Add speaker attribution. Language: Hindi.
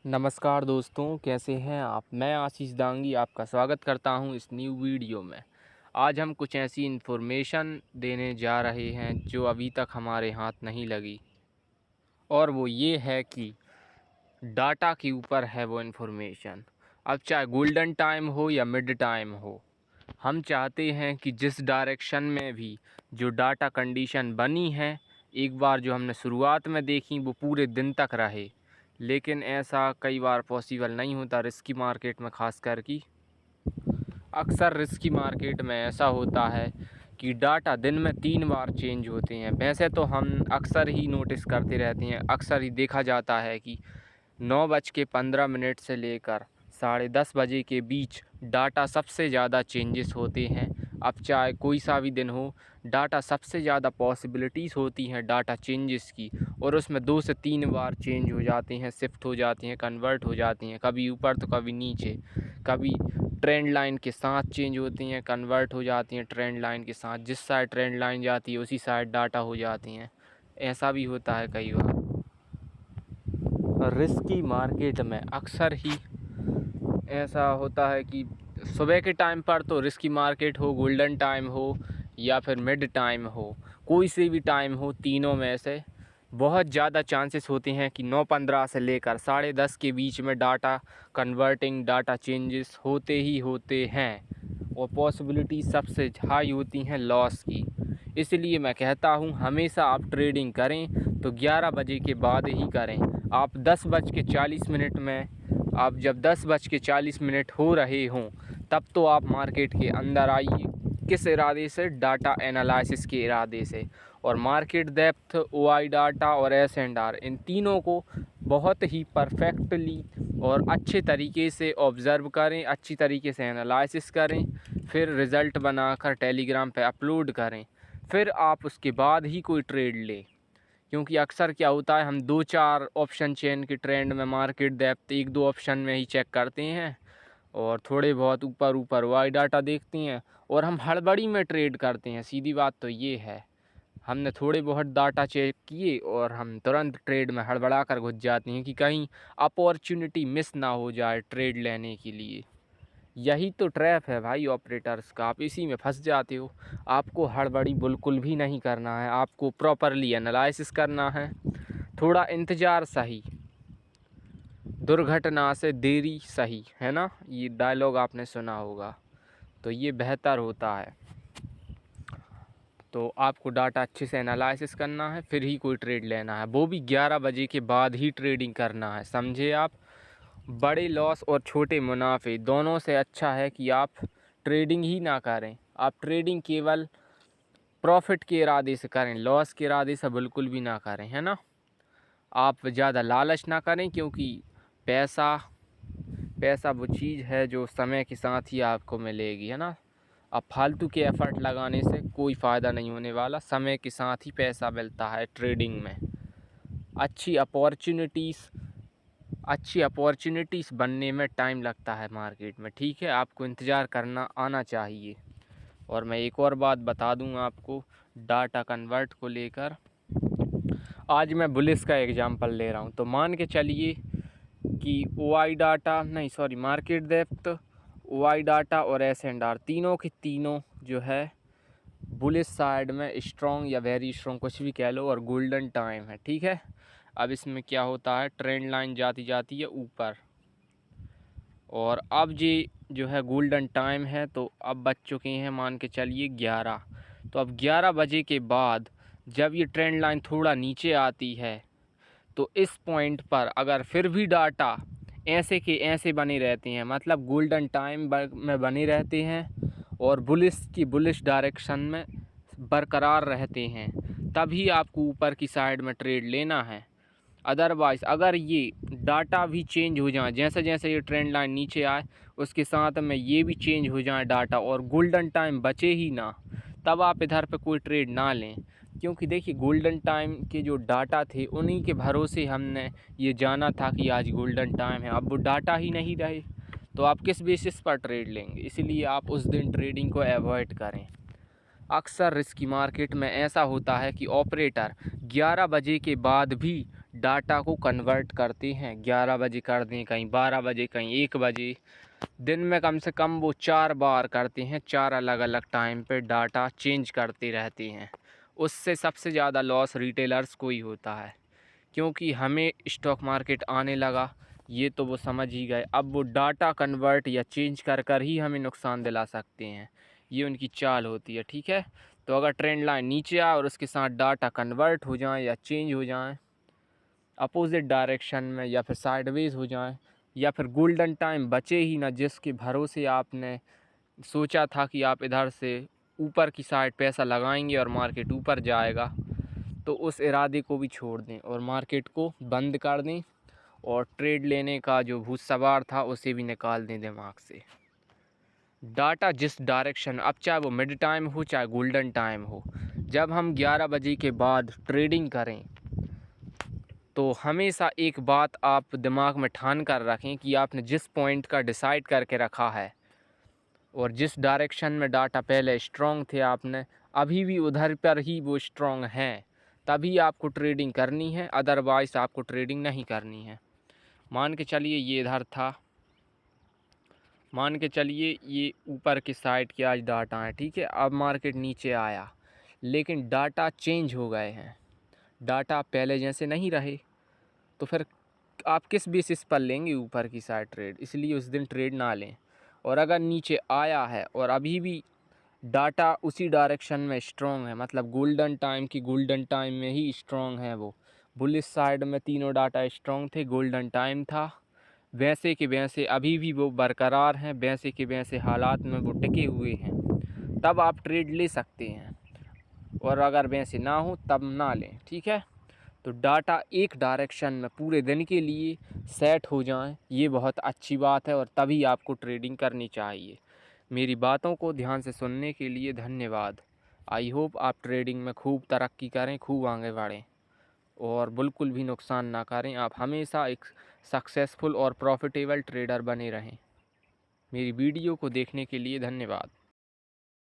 Speaker 1: नमस्कार दोस्तों, कैसे हैं आप। मैं आशीष दांगी आपका स्वागत करता हूं इस न्यू वीडियो में। आज हम कुछ ऐसी इन्फॉर्मेशन देने जा रहे हैं जो अभी तक हमारे हाथ नहीं लगी, और वो ये है कि डाटा के ऊपर है वो इन्फॉर्मेशन। अब चाहे गोल्डन टाइम हो या मिड टाइम हो, हम चाहते हैं कि जिस डायरेक्शन में भी जो डाटा कंडीशन बनी है, एक बार जो हमने शुरुआत में देखी वो पूरे दिन तक रहे। लेकिन ऐसा कई बार पॉसिबल नहीं होता रिस्की मार्केट में, ख़ास कर कि अक्सर रिस्की मार्केट में ऐसा होता है कि डाटा दिन में 3 बार चेंज होते हैं। वैसे तो हम अक्सर ही नोटिस करते रहते हैं, अक्सर ही देखा जाता है कि 9:15 से लेकर 10:30 बजे के बीच डाटा सबसे ज़्यादा चेंजेस होते हैं। अब चाहे कोई सा भी दिन हो, डाटा सबसे ज़्यादा पॉसिबिलिटीज़ होती हैं डाटा चेंजेस की, और उसमें 2 से 3 बार चेंज हो जाते हैं, शिफ्ट हो जाती हैं, कन्वर्ट हो जाती हैं, कभी ऊपर तो कभी नीचे, कभी ट्रेंड लाइन के साथ चेंज होती हैं, कन्वर्ट हो जाती हैं ट्रेंड लाइन के साथ। जिस साइड ट्रेंड लाइन जाती है उसी साइड डाटा हो जाती हैं। ऐसा भी होता है कई बार। रिस्की मार्केट में अक्सर ही ऐसा होता है कि सुबह के टाइम पर तो रिस्की मार्केट हो, गोल्डन टाइम हो या फिर मिड टाइम हो, कोई से भी टाइम हो, तीनों में से बहुत ज़्यादा चांसेस होते हैं कि 9:15 से लेकर 10:30 के बीच में डाटा कन्वर्टिंग, डाटा चेंजेस होते ही होते हैं, और पॉसिबिलिटी सबसे हाई होती हैं लॉस की। इसलिए मैं कहता हूं, हमेशा आप ट्रेडिंग करें तो 11 बजे के बाद ही करें। आप 10:40 में, आप जब 10:40 हो रहे हों, तब तो आप मार्केट के अंदर आइए। किस इरादे से? डाटा एनालिसिस के इरादे से। और मार्केट डेप्थ, ओआई डाटा और एस&आर, इन तीनों को बहुत ही परफेक्टली और अच्छे तरीके से ऑब्ज़र्व करें, अच्छी तरीके से एनालिसिस करें, फिर रिज़ल्ट बनाकर टेलीग्राम पे अपलोड करें, फिर आप उसके बाद ही कोई ट्रेड लें। क्योंकि अक्सर क्या होता है, हम 2-4 ऑप्शन चेन के ट्रेंड में मार्केट डेप्थ 1-2 ऑप्शन में ही चेक करते हैं, और थोड़े बहुत ऊपर ऊपर वाई डाटा देखते हैं, और हम हड़बड़ी में ट्रेड करते हैं। सीधी बात तो ये है, हमने थोड़े बहुत डाटा चेक किए और हम तुरंत ट्रेड में हड़बड़ा कर घुस जाते हैं कि कहीं अपॉर्चुनिटी मिस ना हो जाए ट्रेड लेने के लिए। यही तो ट्रैप है भाई ऑपरेटर्स का, आप इसी में फंस जाते हो। आपको हड़बड़ी बिल्कुल भी नहीं करना है, आपको प्रॉपरली एनालिसिस करना है। थोड़ा इंतज़ार सही, दुर्घटना से देरी सही, है ना, ये डायलॉग आपने सुना होगा। तो ये बेहतर होता है। तो आपको डाटा अच्छे से एनालिसिस करना है, फिर ही कोई ट्रेड लेना है, वो भी 11 बजे के बाद ही ट्रेडिंग करना है, समझे आप। बड़े लॉस और छोटे मुनाफे दोनों से अच्छा है कि आप ट्रेडिंग ही ना करें। आप ट्रेडिंग केवल प्रॉफिट के इरादे से करें, लॉस के इरादे से बिल्कुल भी ना करें, है ना। आप ज़्यादा लालच ना करें, क्योंकि पैसा पैसा वो चीज़ है जो समय के साथ ही आपको मिलेगी, है ना। अब फालतू के एफ़र्ट लगाने से कोई फ़ायदा नहीं होने वाला, समय के साथ ही पैसा मिलता है ट्रेडिंग में। अच्छी अपॉर्चुनिटीज़ बनने में टाइम लगता है मार्केट में, ठीक है। आपको इंतज़ार करना आना चाहिए। और मैं एक और बात बता दूं आपको डाटा कन्वर्ट को लेकर। आज मैं बुलिस का एग्जांपल ले रहा हूं, तो मान के चलिए कि ओआई डाटा नहीं, sorry, market depth, OI data और एस&आर, तीनों की तीनों जो है बुलिस साइड में स्ट्रॉन्ग या वेरी स्ट्रॉन्ग, कुछ भी कह लो, और गोल्डन टाइम है, ठीक है। अब इसमें क्या होता है, ट्रेंड लाइन जाती जाती है ऊपर, और अब ये जो है गोल्डन टाइम है, तो अब बच चुके हैं मान के चलिए 11। तो अब 11 बजे के बाद जब ये ट्रेंड लाइन थोड़ा नीचे आती है, तो इस पॉइंट पर अगर फिर भी डाटा ऐसे के ऐसे बने रहते हैं, मतलब गोल्डन टाइम में बने रहते हैं और बुलिश डायरेक्शन में बरकरार रहते हैं, तभी आपको ऊपर की साइड में ट्रेड लेना है। अदरवाइज़ अगर ये डाटा भी चेंज हो जाए, जैसे जैसे ये ट्रेंड लाइन नीचे आए उसके साथ में ये भी चेंज हो जाए डाटा, और गोल्डन टाइम बचे ही ना, तब आप इधर पे कोई ट्रेड ना लें। क्योंकि देखिए, गोल्डन टाइम के जो डाटा थे उन्हीं के भरोसे हमने ये जाना था कि आज गोल्डन टाइम है। अब वो डाटा ही नहीं रहे, तो आप किस बेसिस पर ट्रेड लेंगे। इसीलिए आप उस दिन ट्रेडिंग को अवॉइड करें। अक्सर रिस्की मार्केट में ऐसा होता है कि ऑपरेटर 11 बजे के बाद भी डाटा को कन्वर्ट करते हैं। 11 बजे कर दें, कहीं 12 बजे, कहीं 1 बजे। दिन में कम से कम वो 4 बार करते हैं, 4 अलग अलग टाइम पे डाटा चेंज करते रहते हैं। उससे सबसे ज़्यादा लॉस रिटेलर्स को ही होता है, क्योंकि हमें स्टॉक मार्केट आने लगा ये तो वो समझ ही गए। अब वो डाटा कन्वर्ट या चेंज कर कर ही हमें नुकसान दिला सकते हैं, ये उनकी चाल होती है। ठीक है, तो अगर ट्रेंड लाइन नीचे आए और उसके साथ डाटा कन्वर्ट हो जाए या चेंज हो जाए अपोजिट डायरेक्शन में, या फिर साइडवेज हो जाए, या फिर गोल्डन टाइम बचे ही ना, जिसके भरोसे आपने सोचा था कि आप इधर से ऊपर की साइड पैसा लगाएंगे और मार्केट ऊपर जाएगा, तो उस इरादे को भी छोड़ दें और मार्केट को बंद कर दें और ट्रेड लेने का जो भूत सवार था उसे भी निकाल दें दिमाग से। डाटा जिस डायरेक्शन, अब चाहे वो मिड टाइम हो चाहे गोल्डन टाइम हो, जब हम 11 बजे के बाद ट्रेडिंग करें तो हमेशा एक बात आप दिमाग में ठान कर रखें कि आपने जिस पॉइंट का डिसाइड करके रखा है और जिस डायरेक्शन में डाटा पहले स्ट्रॉन्ग थे, आपने अभी भी उधर पर ही वो स्ट्रॉन्ग हैं, तभी आपको ट्रेडिंग करनी है, अदरवाइज़ आपको ट्रेडिंग नहीं करनी है। मान के चलिए ये इधर था, मान के चलिए ये ऊपर की साइड के आज डाटा है, ठीक है। अब मार्केट नीचे आया लेकिन डाटा चेंज हो गए हैं, डाटा पहले जैसे नहीं रहे, तो फिर आप किस बेसिस पर लेंगे ऊपर की साइड ट्रेड? इसलिए उस दिन ट्रेड ना लें। और अगर नीचे आया है और अभी भी डाटा उसी डायरेक्शन में स्ट्रॉन्ग है, मतलब गोल्डन टाइम की गोल्डन टाइम में ही स्ट्रॉन्ग है, वो बुलिश साइड में तीनों डाटा स्ट्रॉन्ग थे, गोल्डन टाइम था, वैसे के वैसे अभी भी वो बरकरार हैं, वैसे के वैसे हालात में वो टिके हुए हैं, तब आप ट्रेड ले सकते हैं। और अगर वैसे ना हो तब ना लें, ठीक है। तो डाटा एक डायरेक्शन में पूरे दिन के लिए सेट हो जाएं, ये बहुत अच्छी बात है और तभी आपको ट्रेडिंग करनी चाहिए। मेरी बातों को ध्यान से सुनने के लिए धन्यवाद। आई होप आप ट्रेडिंग में खूब तरक्की करें, खूब आगे बढ़ें और बिल्कुल भी नुकसान ना करें। आप हमेशा एक सक्सेसफुल और प्रॉफिटेबल ट्रेडर बने रहें। मेरी वीडियो को देखने के लिए धन्यवाद।